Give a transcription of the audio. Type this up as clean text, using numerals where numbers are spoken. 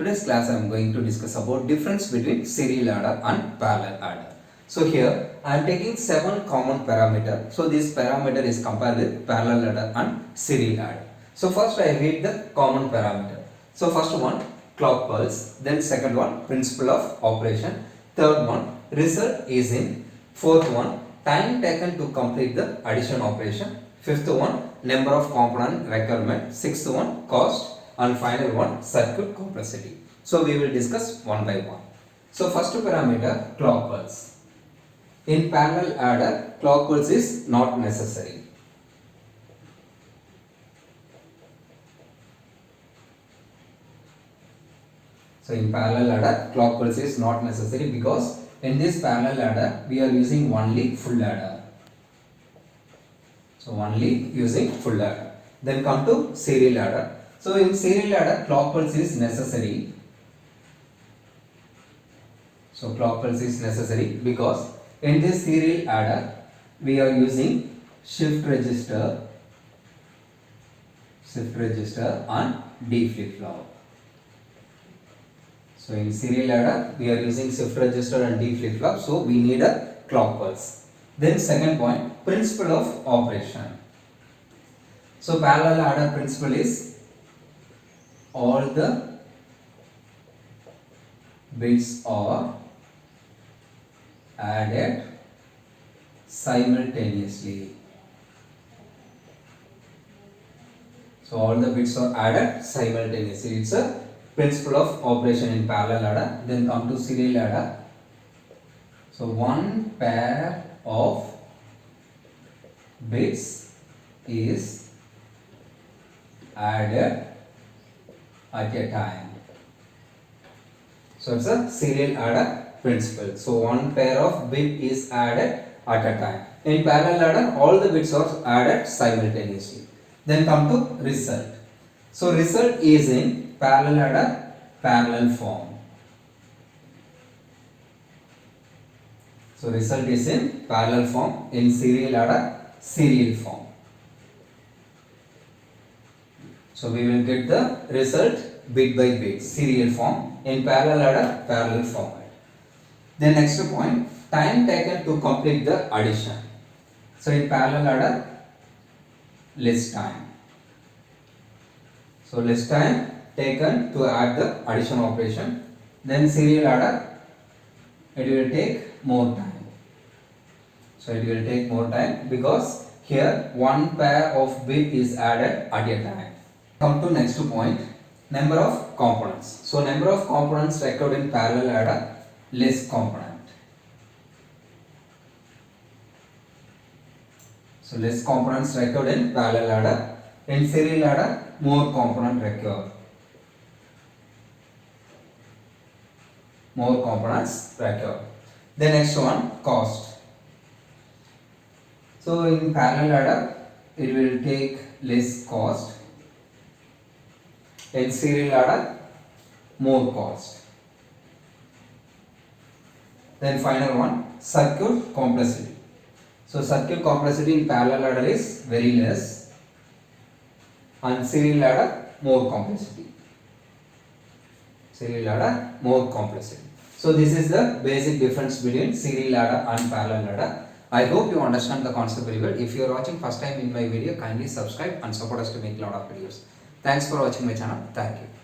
Today's class I am going to discuss about difference between serial adder and parallel adder. So here I am taking 7 common parameter. So this parameter is compared with parallel adder and serial adder. So first I read the common parameter. So first one clock pulse, then second one principle of operation, third one result is in, fourth one time taken to complete the addition operation, fifth one number of component requirement, sixth one cost, and final one circuit complexity. So we will discuss one by one. So first parameter clock pulse. In parallel adder clock pulse is not necessary. So in parallel adder clock pulse is not necessary because in this parallel adder we are using only full adder. So only using full adder. Then come to serial adder. So in serial adder clock pulse is necessary. So clock pulse is necessary because in this serial adder we are using shift register and D flip flop. So in serial adder we are using shift register and D flip flop, so we need a clock pulse. Then second point, principle of operation. So parallel adder principle is all the bits are added simultaneously. So all the bits are added simultaneously. It's a principle of operation in parallel adder. Then come to serial adder. So one pair of bits is added at a time. So it's a serial adder principle. So one pair of bit is added at a time. In parallel adder all the bits are added simultaneously. Then come to result. So result is in parallel adder parallel form. So result is in parallel form, in serial adder serial form. So we will get the result bit by bit, serial form, in parallel adder parallel format. Then next point, time taken to complete the addition. So in parallel adder less time. So less time taken to add the addition operation. Then serial adder it will take more time. So it will take more time because here one pair of bit is added at a time. Come to next point, number of components. So number of components required in parallel adder less component. So less components required in parallel adder. In serial adder more component required. More components required. Then next one cost. So in parallel adder it will take less cost. In serial adder more cost. Then final one circuit complexity. So circuit complexity in parallel adder is very less and serial adder more complexity. Serial adder more complexity. So this is the basic difference between serial adder and parallel adder. I hope you understand the concept very well. If you are watching first time in my video, kindly subscribe and support us to make a lot of videos. Thanks for watching my channel. Thank you.